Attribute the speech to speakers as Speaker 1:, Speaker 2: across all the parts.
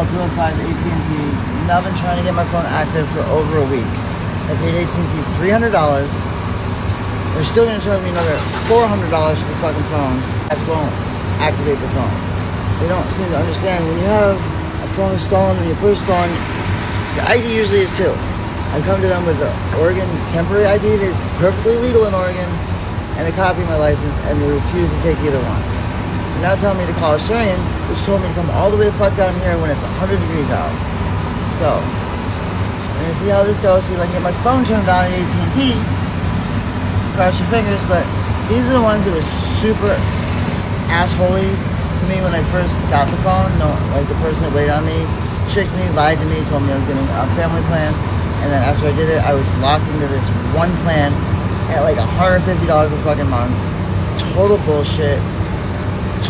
Speaker 1: L205 AT&T. Now I've been trying to get my phone active for over a week. I paid AT&T $300. They're still going to charge me another $400 for the fucking phone. That won't activate the phone. They don't seem to understand when you have a phone stolen and your purse stolen, the ID usually is too. I come to them with the Oregon temporary ID that's perfectly legal in Oregon and a copy of my license, and they refuse to take either one. They're now telling me to call Australian, which told me to come all the way the fuck down here when it's 100 degrees out. So, I'm gonna see how this goes, see if I can get my phone turned on at AT&T. Cross your fingers, but these are the ones that were super assholey to me when I first got the phone. No, like the person that waited on me, tricked me, lied to me, told me I was getting a family plan, and then after I did it, I was locked into this one plan at like $150 a fucking month. Total bullshit.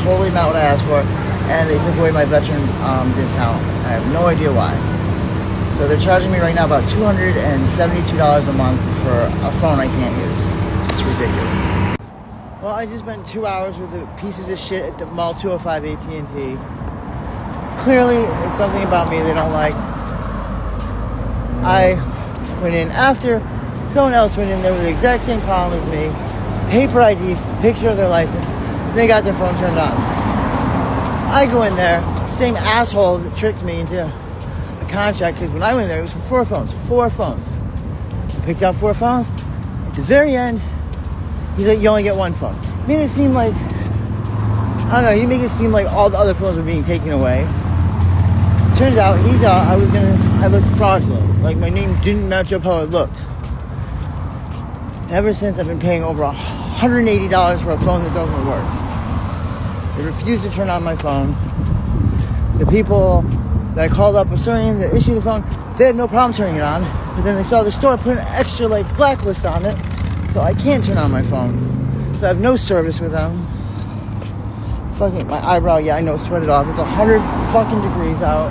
Speaker 1: Totally not what I asked for. And they took away my veteran discount. I have no idea why. So they're charging me right now about $272 a month for a phone I can't use. It's ridiculous. Well, I just spent 2 hours with the pieces of shit at the Mall 205 AT&T. Clearly, it's something about me they don't like. I went in after someone else went in there with the exact same problem as me. Paper ID, picture of their license. They got their phone turned on. I go in there, same asshole that tricked me into a contract, because when I went there, it was for 4 phones. 4 phones. I picked out 4 phones. At the very end, he's like, you only get 1 phone. Made it seem like, I don't know, you make it seem like all the other phones were being taken away. Turns out he thought I looked fraudulent. Like my name didn't match up how it looked. Ever since, I've been paying over $180 for a phone that doesn't work. They refuse to turn on my phone. The people that I called up Australian that issued the phone, they had no problem turning it on. But then they saw the store put an extra like blacklist on it, so I can't turn on my phone. So I have no service with them. Fucking my eyebrow, yeah, I know, sweated off. It's 100 fucking degrees out,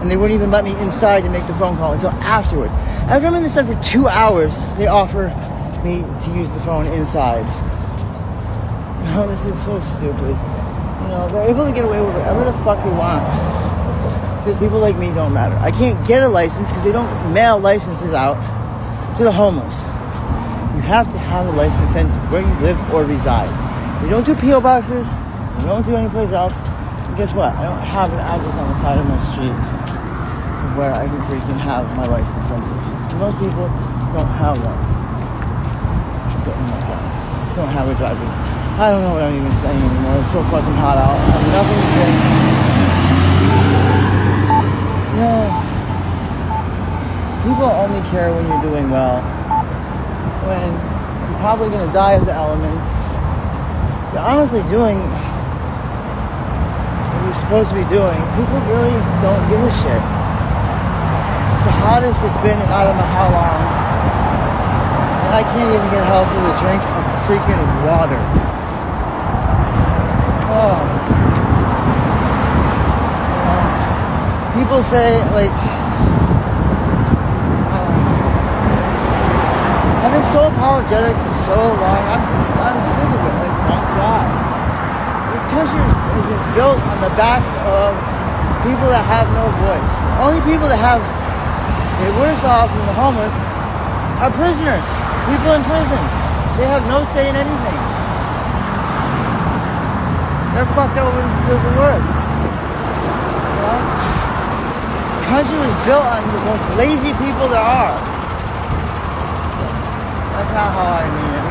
Speaker 1: and they wouldn't even let me inside to make the phone call until afterwards. After I'm in the sun for 2 hours, they offer me to use the phone inside. You know, this is so stupid. You know, they're able to get away with whatever the fuck they want. Because people like me don't matter. I can't get a license because they don't mail licenses out to the homeless. You have to have a license sent to where you live or reside. They don't do P.O. boxes. They don't do anyplace else. And guess what? I don't have an address on the side of my street where I can freaking have my license sent to. Most people don't have one. Don't have a driver. I don't know what I'm even saying anymore. It's so fucking hot out. I have nothing to drink. Yeah. People only care when you're doing well. When you're probably going to die of the elements. You're honestly doing what you're supposed to be doing. People really don't give a shit. It's the hottest it's been in I don't know how long. I can't even get help with a drink of freaking water. Oh. People say, like, I've been so apologetic for so long. I'm sick of it. Like, my God. This country has been built on the backs of people that have no voice. Only people that have, they're worse off than the homeless are prisoners. People in prison, they have no say in anything. They're fucked over the worst. You know? This country was built on the most lazy people there are. That's not how I mean it.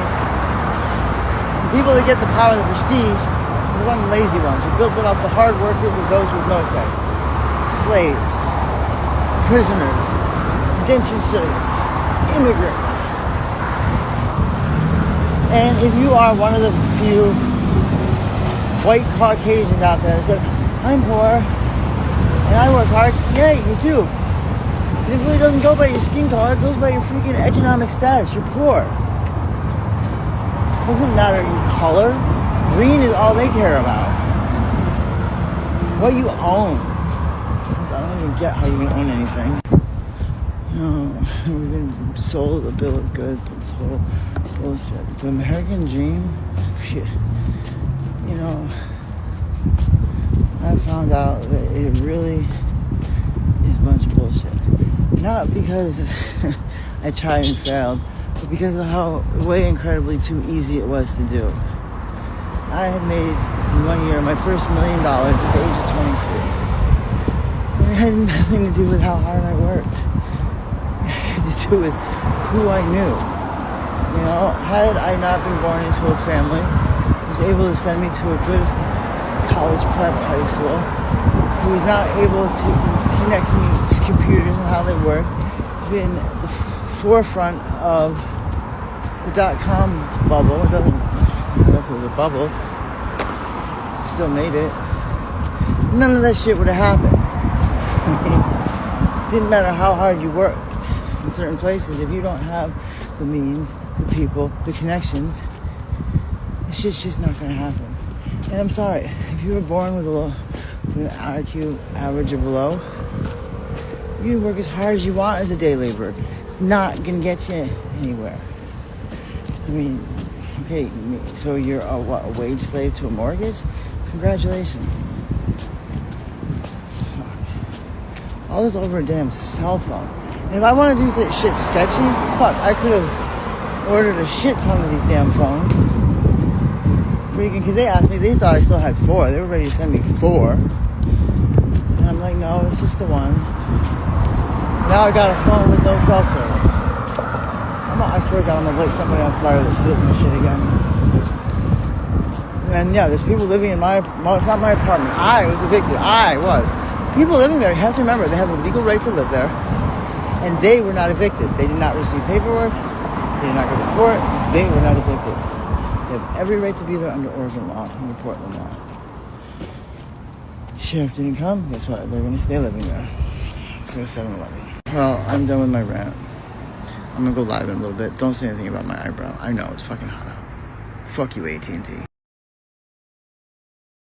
Speaker 1: The people that get the power, the prestige, are the lazy ones who built it off the hard workers and those with no say. Slaves, prisoners, indentured servants, immigrants. And if you are one of the few white Caucasians out there that said, I'm poor and I work hard, yeah, you do. It really doesn't go by your skin color, it goes by your freaking economic status. You're poor. It doesn't matter your color. Green is all they care about. What you own. I don't even get how you can own anything. No, we've been sold a bill of goods. This whole bullshit. The American dream, you know, I found out that it really a bunch of bullshit. Not because I tried and failed, but because of how way incredibly too easy it was to do. I had made in 1 year my first $1 million at the age of 23. And it had nothing to do with how hard I worked. It had to do with who I knew. You know, had I not been born into a family who was able to send me to a good college prep high school, who was not able to connect me to computers and how they worked, to be in the forefront of the .com bubble. It doesn't know if it was a bubble. It still made it. None of that shit would have happened. Didn't matter how hard you worked in certain places. If you don't have the means, the people, the connections, this shit's just not gonna happen. And I'm sorry, if you were born with an IQ average or below, you can work as hard as you want as a day laborer. It's not gonna get you anywhere. I mean, okay, so you're a wage slave to a mortgage? Congratulations. Fuck. All this over a damn cell phone. And if I want to do that shit sketchy, fuck, I could have ordered a shit ton of these damn phones. Freaking, because they asked me, they thought I still had 4. They were ready to send me 4. And I'm like, no, it's just the one. Now I got a phone with no cell service. I swear to God, I'm gonna light somebody on fire that steals my shit again. And yeah, there's people living in well, it's not my apartment. I was evicted. I was. People living there, you have to remember, they have a legal right to live there. And they were not evicted. They did not receive paperwork. They did not go to court. They were not evicted. They have every right to be there under Oregon law, under Portland law. Sheriff didn't come. Guess what? They're going to stay living there. Go to 7-Eleven. Well, I'm done with my rant. I'm going to go live in a little bit. Don't say anything about my eyebrow. I know, it's fucking hot out. Fuck you, AT&T.